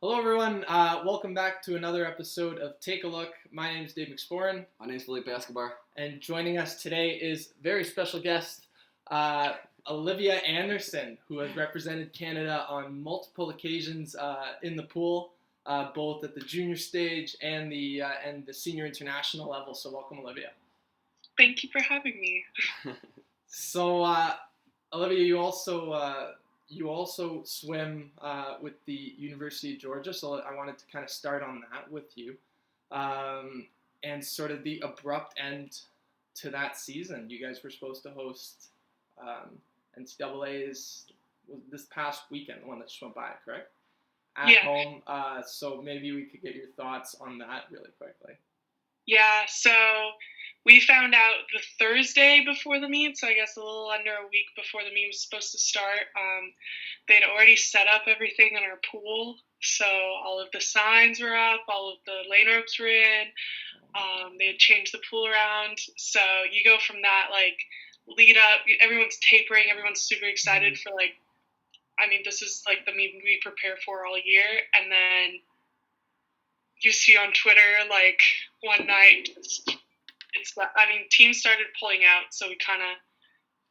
Hello, everyone. Welcome back to another episode of Take a Look. My name is Dave McSporran, My name's Philippe Escobar. and joining us today is a very special guest, Olivia Anderson, who has represented Canada on multiple occasions in the pool, both at the junior stage and the senior international level. So, welcome, Olivia. Thank you for having me. So, Olivia, you also swim with the University of Georgia, so I wanted to kind of start on that with you, and sort of the abrupt end to that season. You guys were supposed to host NCAA's this past weekend, the one that just went by, correct? At home. So maybe we could get your thoughts on that really quickly. Yeah, so we found out the Thursday before the meet, so I guess a little under a week before the meet was supposed to start. They'd already set up everything in our pool, so all of the signs were up, all of the lane ropes were in. They had changed the pool around, so you go from that lead up. Everyone's tapering, everyone's super excited for this is the meet we prepare for all year, and then you see on Twitter one night. Teams started pulling out, so we kind of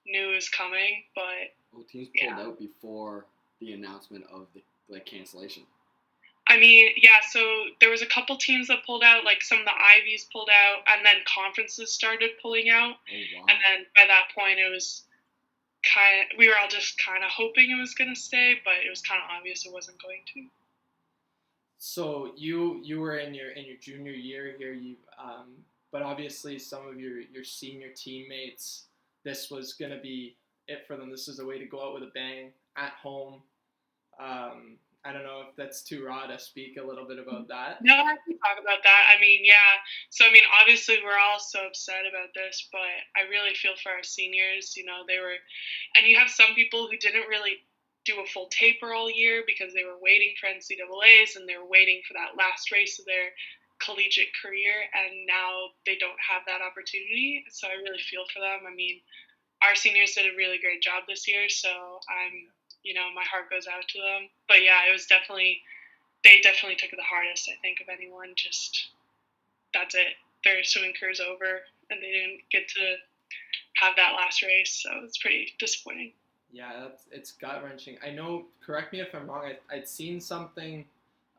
knew it was coming, but... Well, teams pulled out before the announcement of the cancellation. So there was a couple teams that pulled out, some of the Ivies pulled out, and then conferences started pulling out. Oh, wow. And then by that point, it was we were all just kind of hoping it was going to stay, but it was kind of obvious it wasn't going to. So you were in your junior year here, but obviously some of your senior teammates, this was going to be it for them. This was a way to go out with a bang at home. I don't know if that's too raw to speak a little bit about that. No, I can talk about that. So obviously we're all so upset about this, but I really feel for our seniors. And you have some people who didn't really do a full taper all year because they were waiting for NCAAs and they were waiting for that last race of their collegiate career, and now they don't have that opportunity. So I really feel for them. Our seniors did a really great job this year, so my heart goes out to them. But yeah, they definitely took it the hardest, I think, of anyone. Just, that's it. Their swimming career's over, and they didn't get to have that last race, so it's pretty disappointing. Yeah, it's gut-wrenching. I know, correct me if I'm wrong, I'd seen something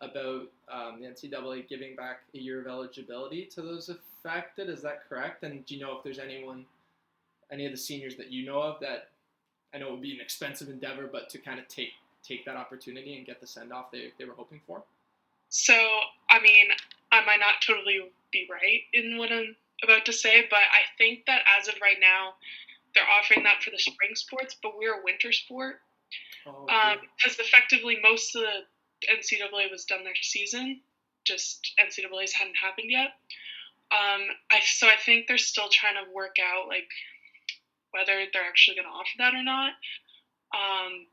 about the NCAA giving back a year of eligibility to those affected. Is that correct? And do you know if there's any of the seniors that you know of that, I know it would be an expensive endeavor, but to kind of take that opportunity and get the send-off they were hoping for? So, I might not totally be right in what I'm about to say, but I think that as of right now, they're offering that for the spring sports, but we're a winter sport. Because effectively most of the NCAA was done their season, just NCAAs hadn't happened yet. So I think they're still trying to work out whether they're actually going to offer that or not.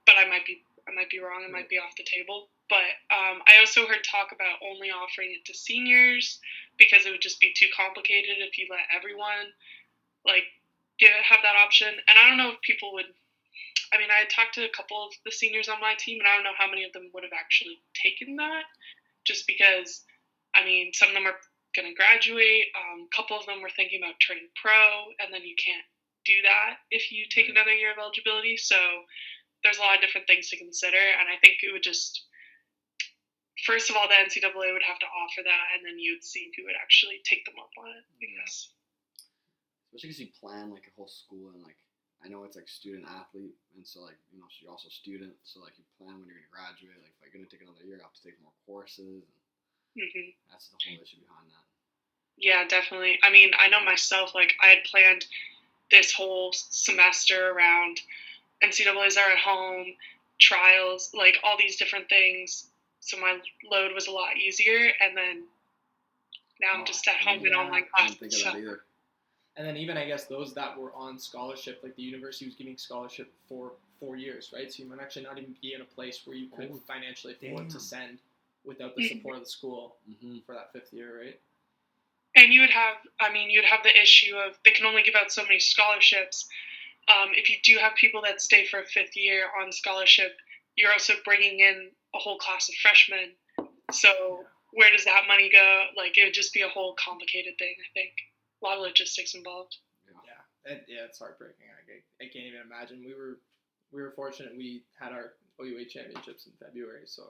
But I might be wrong. It might be off the table. But I also heard talk about only offering it to seniors because it would just be too complicated if you let everyone have that option. And I don't know if people would. I talked to a couple of the seniors on my team, and I don't know how many of them would have actually taken that, just because, some of them are going to graduate. A couple of them were thinking about turning pro, and then you can't do that if you take another year of eligibility. So there's a lot of different things to consider, and I think it would just, first of all, the NCAA would have to offer that, and then you'd see who would actually take them up on it, I guess. Especially because you plan a whole school, and I know it's student athlete, and so so you're also a student, so you plan when you're going to graduate. If you're going to take another year, you have to take more courses. And that's the whole issue behind that. Yeah, definitely. I know myself, I had planned this whole semester around NCAAs are at home, trials, all these different things. So my load was a lot easier, and then now I'm just at home in online classes. I didn't think of that either. And then even, I guess, those that were on scholarship, the university was giving scholarship for 4 years, right? So you might actually not even be in a place where you could financially afford to send without the support of the school for that 5th year, right? And you would have the issue of they can only give out so many scholarships. If you do have people that stay for a 5th year on scholarship, you're also bringing in a whole class of freshmen So where does that money go? Like, it would just be a whole complicated thing, I think. A lot of logistics involved. It's heartbreaking. I can't even imagine. We were fortunate. We had our OUA championships in February, so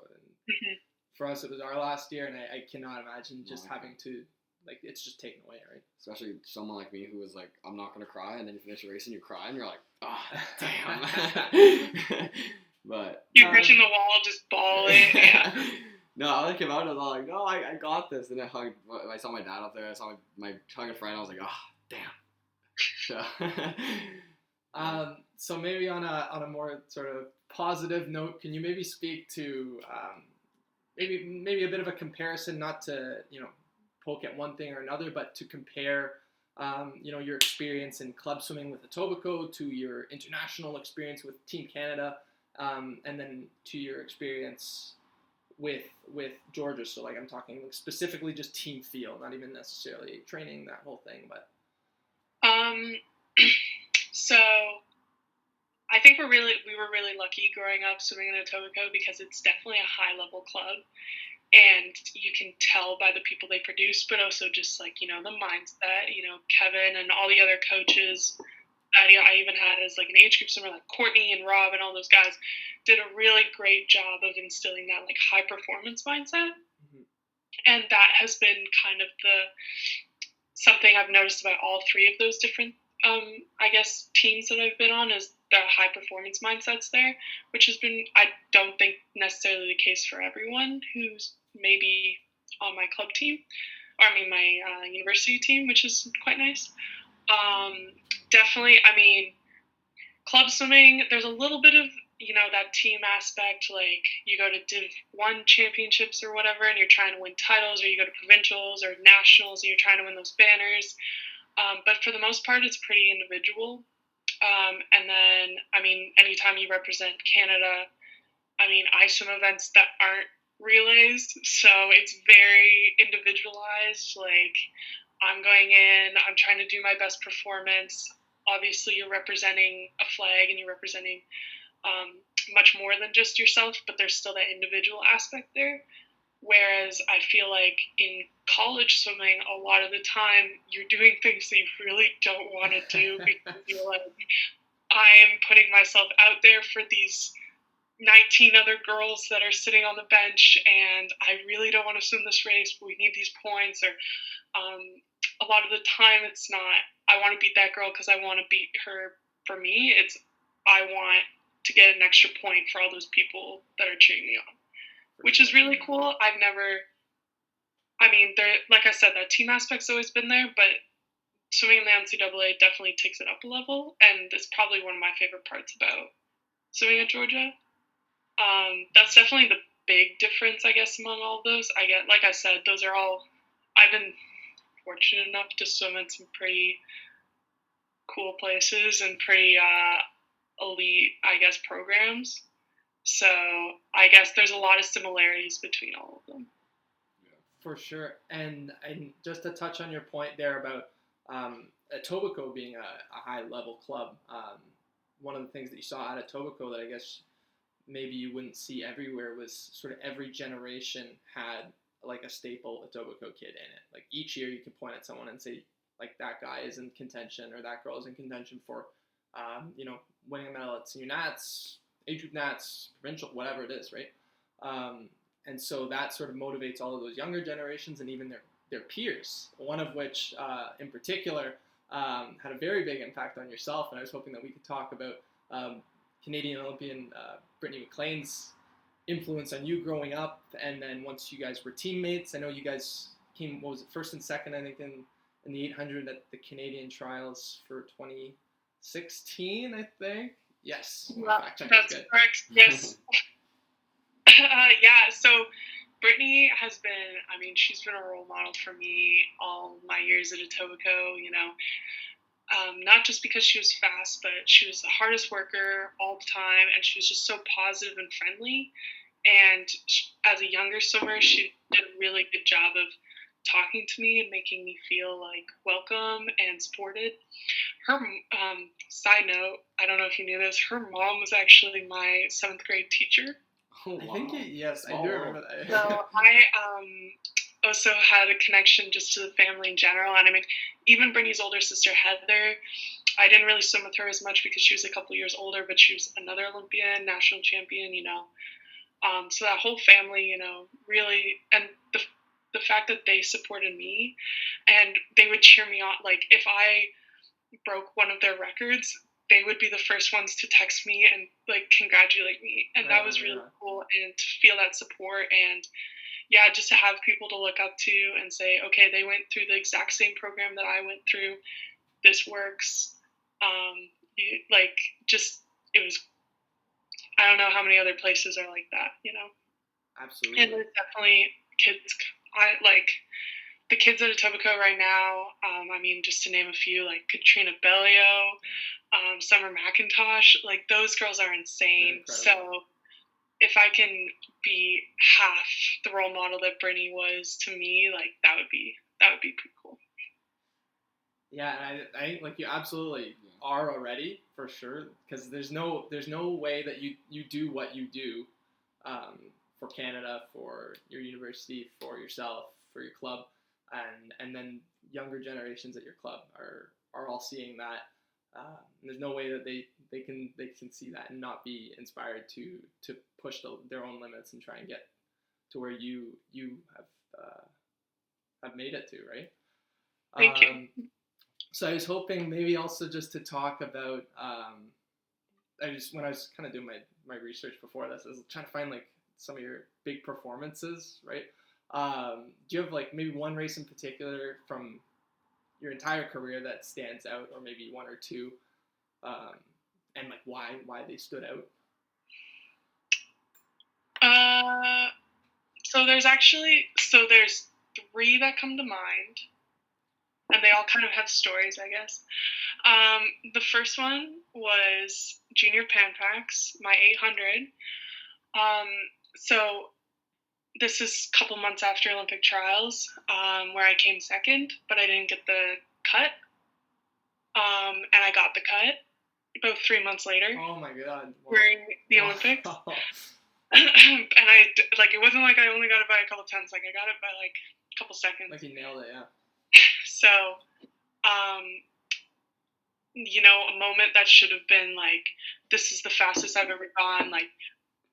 for us it was our last year, and I cannot imagine just having to, like, it's just taken away, right? Especially someone like me who was like, I'm not gonna cry, and then you finish a race and you cry, and you're like, oh damn. But you're reaching the wall, just bawling. Yeah. No, I came out and I was like, no, I got this. And I saw my dad up there. I saw my hugging friend. I was like, oh, damn. So maybe on a more sort of positive note, can you maybe speak to maybe a bit of a comparison, not to poke at one thing or another, but to compare your experience in club swimming with Etobicoke to your international experience with Team Canada, and then to your experience with Georgia. So like I'm talking specifically just team field, not even necessarily training, that whole thing, but so I think we were really lucky growing up swimming in Etobicoke, because it's definitely a high level club, and you can tell by the people they produce, but also just like the mindset. Kevin and all the other coaches that I even had as like an age group swimmer, like Courtney and Rob and all those guys, did a really great job of instilling that like high performance mindset. And that has been kind of something I've noticed about all three of those different I guess teams that I've been on, is the high performance mindsets there, which has been, I don't think, necessarily the case for everyone who's maybe on my club team, or I mean my university team, which is quite nice. Definitely, I mean, club swimming, there's a little bit of that team aspect, like you go to Div 1 championships or whatever and you're trying to win titles, or you go to provincials or nationals and you're trying to win those banners, but for the most part it's pretty individual. And then, I mean, anytime you represent Canada, I mean, I swim events that aren't relays, so it's very individualized. Like, I'm going in, I'm trying to do my best performance. Obviously you're representing a flag and you're representing much more than just yourself, but there's still that individual aspect there. Whereas I feel like in college swimming, a lot of the time you're doing things that you really don't want to do, because you're like, I am putting myself out there for these 19 other girls that are sitting on the bench, and I really don't want to swim this race, but we need these points. Or a lot of the time it's not, I want to beat that girl because I want to beat her for me. It's, I want to get an extra point for all those people that are cheering me on, which is really cool. I mean, there, like I said, that team aspect's always been there, but swimming in the NCAA definitely takes it up a level, and it's probably one of my favorite parts about swimming at Georgia. That's definitely the big difference, I guess, among all of those. Like I said, those are all, I've been fortunate enough to swim in some pretty cool places and pretty elite, I guess, programs. So I guess there's a lot of similarities between all of them. For sure. And just to touch on your point there about Etobicoke being a high-level club, one of the things that you saw out of Etobicoke that I guess maybe you wouldn't see everywhere was sort of every generation had like a staple Etobicoke kid in it. Like each year you could point at someone and say, like, that guy is in contention or that girl is in contention for, winning a medal at senior nats, age group nats, provincial, whatever it is, right? And so that sort of motivates all of those younger generations and even their peers, one of which in particular had a very big impact on yourself. And I was hoping that we could talk about Canadian Olympian Brittany MacLean's influence on you growing up, and then once you guys were teammates. I know you guys came, what was it, first and second, I think, in the 800 at the Canadian trials for 2016, I think. Yes. That's correct. Yes. Yeah, so Brittany has been, I mean, she's been a role model for me all my years at Etobicoke, not just because she was fast, but she was the hardest worker all the time, and she was just so positive and friendly. And as a younger swimmer, she did a really good job of talking to me and making me feel like welcome and supported. Her side note, I don't know if you knew this, her mom was actually my 7th grade teacher. Oh, I wow. think yes, I Small do world. remember that. So I also had a connection just to the family in general, and I mean, even Brittany's older sister Heather, I didn't really swim with her as much because she was a couple years older, but she was another Olympian, national champion, you know. So that whole family, you know, really, and the fact that they supported me, and they would cheer me on, like if I broke one of their records, they would be the first ones to text me and like congratulate me, and that was really cool, and to feel that support, and yeah, just to have people to look up to and say, okay, they went through the exact same program that I went through. This works. Like, just, it was, I don't know how many other places are like that, you know? Absolutely. And there's definitely kids, like, the kids at Etobicoke right now, I mean, just to name a few, like Katrina Bellio, Summer McIntosh, like, those girls are insane. So if I can be half the role model that Brittany was to me, like, that would be pretty cool. Yeah, and I think like you absolutely are already for sure, because there's no way that you do what you do for Canada, for your university, for yourself, for your club, and then younger generations at your club are all seeing that. There's no way that they can see that and not be inspired to push their own limits and try and get to where you have made it to, right? Thank you. So I was hoping maybe also just to talk about, when I was kind of doing my research before this, I was trying to find like some of your big performances, right? Do you have like maybe one race in particular from your entire career that stands out, or maybe one or two, and like why they stood out? So there's three that come to mind, and they all kind of have stories, I guess. The first one was Junior Pan Packs, my 800. So this is a couple months after Olympic trials, where I came second, but I didn't get the cut. And I got the cut about 3 months later. Oh my god! During the Olympics. And it wasn't like I only got it by a couple tenths. Like I got it by like a couple seconds. Like you nailed it, yeah. So, you know, a moment that should have been like, this is the fastest I've ever gone. Like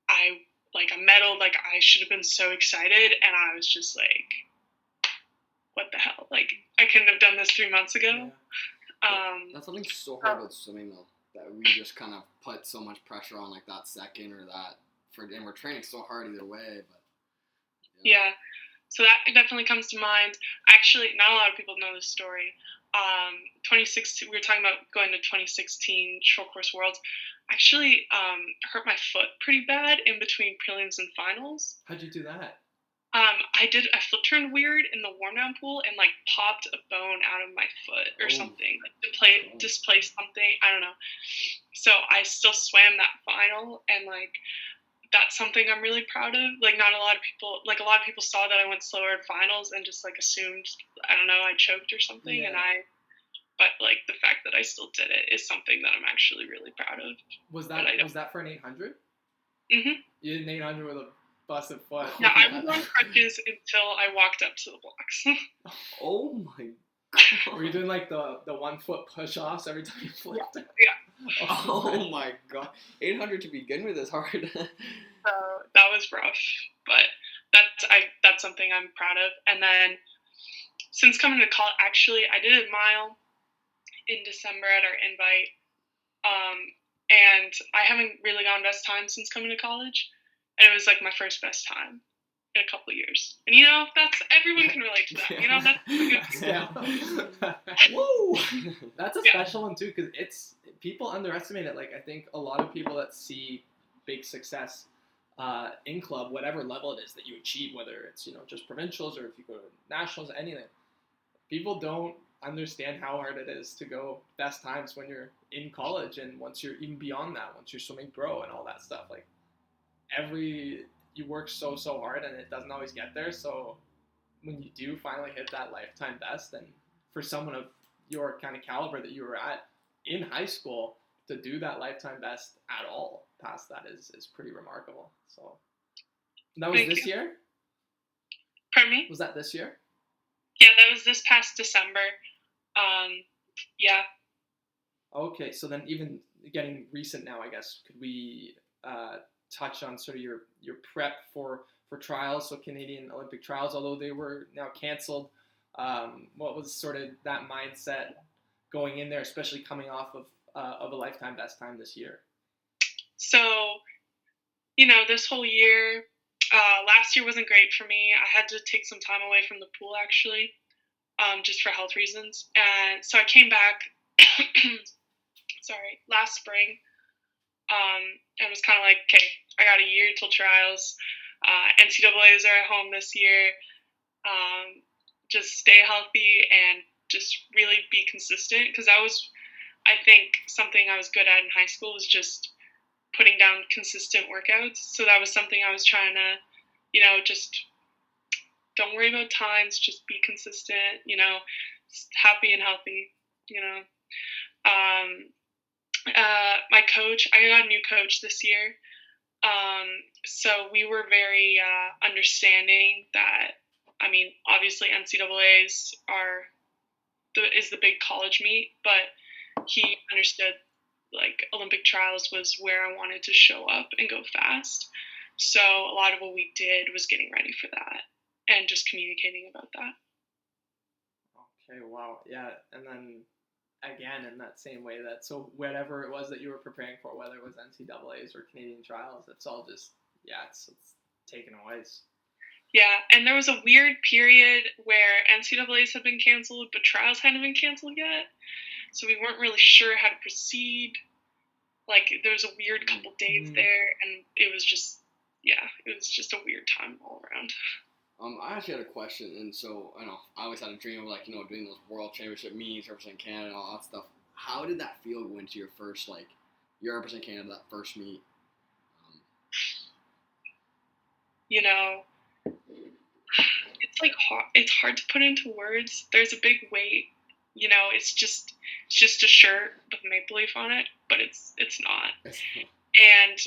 I medaled. Like I should have been so excited, and I was just like, what the hell? Like I couldn't have done this 3 months ago. Yeah. That's something so hard about swimming though, that we just kind of put so much pressure on like that second or that. And we're training so hard either way, but yeah. So that definitely comes to mind. Actually, not a lot of people know this story. 2016, we were talking about going to 2016 short course worlds. Actually, hurt my foot pretty bad in between prelims and finals. How'd you do that? I flip turned weird in the warm down pool and like popped a bone out of my foot or something, like displaced something. I don't know. So I still swam that final, and like that's something I'm really proud of. Like a lot of people saw that I went slower at finals and just like assumed, I don't know, I choked or something. Yeah. But like the fact that I still did it is something that I'm actually really proud of. Was that for an 800? Mm-hmm. You did an 800 with a busted foot. Yeah, I was on crutches until I walked up to the blocks. Oh my god. Were you doing like the 1 foot push offs every time you flipped? Yeah. Oh my god. 800 to begin with is hard. That was rough, but that's something I'm proud of. And then since coming to college, actually I did a mile in December at our invite, and I haven't really gone best time since coming to college, and it was like my first best time in a couple of years. And you know, that's, everyone can relate to that. You know, that's a good Woo! That's a special one too, because people underestimate it. Like I think a lot of people that see big success in club, whatever level it is that you achieve, whether it's just provincials or if you go to nationals, anything, people don't understand how hard it is to go best times when you're in college, and once you're even beyond that, once you're swimming pro and all that stuff. Like you work so hard, and it doesn't always get there. So when you do finally hit that lifetime best, and for someone of your kind of caliber that you were at in high school, to do that lifetime best at all past that is pretty remarkable. So That was Thank this you. year? Pardon me? Was that this year? Yeah, that was this past December. Yeah. Okay, so then even getting recent now, I guess, could we touch on sort of your prep for trials, so Canadian Olympic trials, although they were now canceled. What was sort of that mindset going in there, especially coming off of a lifetime best time this year? So, this whole year, last year wasn't great for me. I had to take some time away from the pool, actually, just for health reasons. And so I came back, last spring, and was kind of like, okay, I got a year till trials. NCAAs are at home this year. Just stay healthy and just really be consistent, because that was, I think, something I was good at in high school, was just putting down consistent workouts. So that was something I was trying to, just don't worry about times, just be consistent, happy and healthy, you know. My coach, I got a new coach this year. So we were very understanding that, obviously NCAAs is the big college meet, but he understood like Olympic trials was where I wanted to show up and go fast. So a lot of what we did was getting ready for that and just communicating about that. Okay, wow, yeah, and then again in that same way, that so whatever it was that you were preparing for, whether it was NCAAs or Canadian trials, it's all just it's taken away. Yeah, and there was a weird period where NCAAs had been canceled, but trials hadn't been canceled yet. So we weren't really sure how to proceed. Like, there was a weird couple days there, and it was just a weird time all around. I actually had a question, and so I always had a dream of doing those World Championship meets, representing Canada, and all that stuff. How did that feel going to your first you're representing Canada, that first meet? It's hard to put into words. There's a big weight. It's just a shirt with maple leaf on it, but it's not. And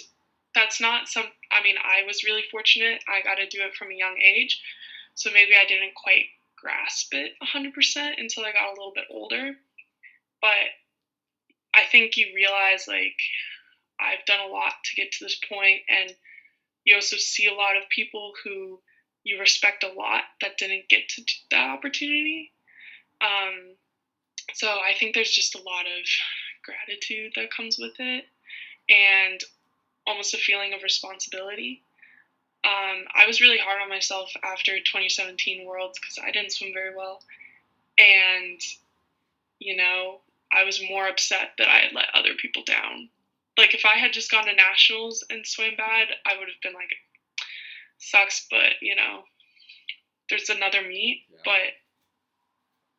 that's not I was really fortunate. I got to do it from a young age, so maybe I didn't quite grasp it 100% until I got a little bit older. But I think you realize, I've done a lot to get to this point, and you also see a lot of people who you respect a lot that didn't get to that opportunity. So I think there's just a lot of gratitude that comes with it, and almost a feeling of responsibility. I was really hard on myself after 2017 Worlds because I didn't swim very well, and I was more upset that I had let other people down. Like, if I had just gone to nationals and swam bad, I would have been like, sucks, but there's another meet. Yeah. But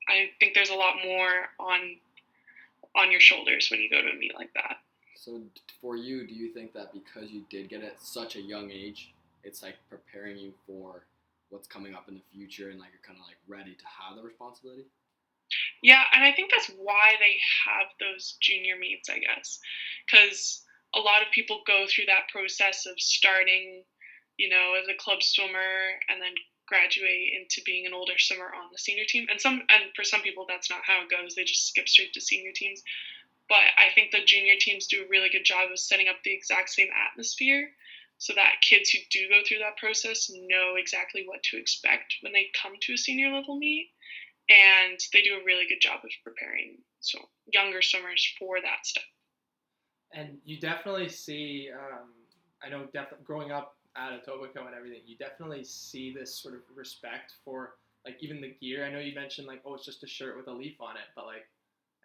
I think there's a lot more on your shoulders when you go to a meet like that. So for you, do you think that because you did get it at such a young age, it's preparing you for what's coming up in the future, and you're kind of ready to have the responsibility? Yeah, and I think that's why they have those junior meets, I guess, because a lot of people go through that process of starting, as a club swimmer, and then graduate into being an older swimmer on the senior team. And for some people, that's not how it goes. They just skip straight to senior teams. But I think the junior teams do a really good job of setting up the exact same atmosphere so that kids who do go through that process know exactly what to expect when they come to a senior level meet. And they do a really good job of preparing younger swimmers for that step. And you definitely see, I know growing up at Etobicoke and everything, you definitely see this sort of respect for even the gear. I know you mentioned it's just a shirt with a leaf on it, but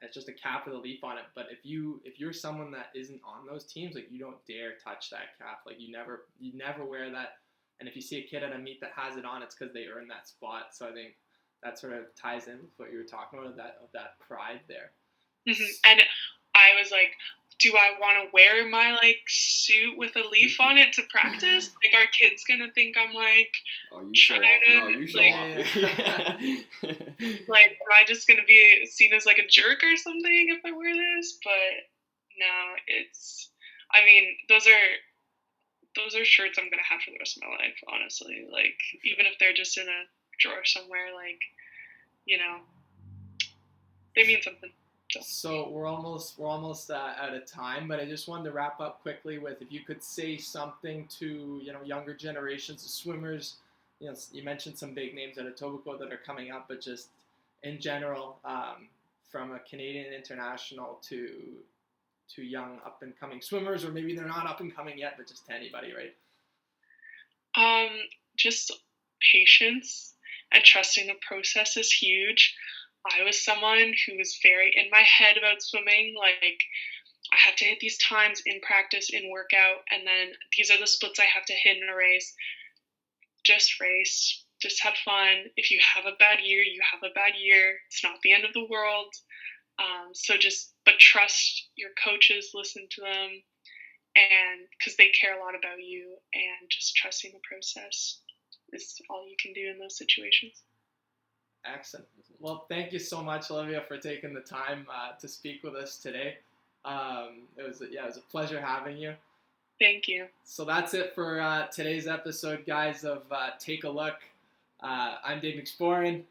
it's just a cap with a leaf on it. But if you're someone that isn't on those teams, you don't dare touch that cap. You never wear that. And if you see a kid at a meet that has it on, it's because they earned that spot. So I think that sort of ties in with what you were talking about, of that pride there. Mm-hmm. And I was like, do I want to wear my suit with a leaf on it to practice? Are kids gonna think I'm you show off. No, you show off. Am I just gonna be seen as a jerk or something if I wear this? But no, those are shirts I'm gonna have for the rest of my life, honestly. Like, even if they're just in a drawer somewhere, like, you know, they mean something. So we're almost out of time, but I just wanted to wrap up quickly with if you could say something to younger generations of swimmers. You mentioned some big names at Etobicoke that are coming up, but just in general, from a Canadian international to young up and coming swimmers, or maybe they're not up and coming yet, but just to anybody, right? Just patience and trusting the process is huge. I was someone who was very in my head about swimming. Like, I have to hit these times in practice, in workout, and then these are the splits I have to hit in a race. Just race. Just have fun. If you have a bad year, you have a bad year. It's not the end of the world. But trust your coaches, listen to them, and because they care a lot about you, and just trusting the process is all you can do in those situations. Excellent. Well, thank you so much, Olivia, for taking the time to speak with us today. It was a pleasure having you. Thank you. So that's it for today's episode, guys, of Take a Look. I'm Dave McSporin.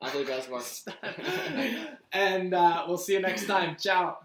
I'm Olivia Anderson. And we'll see you next time. Ciao.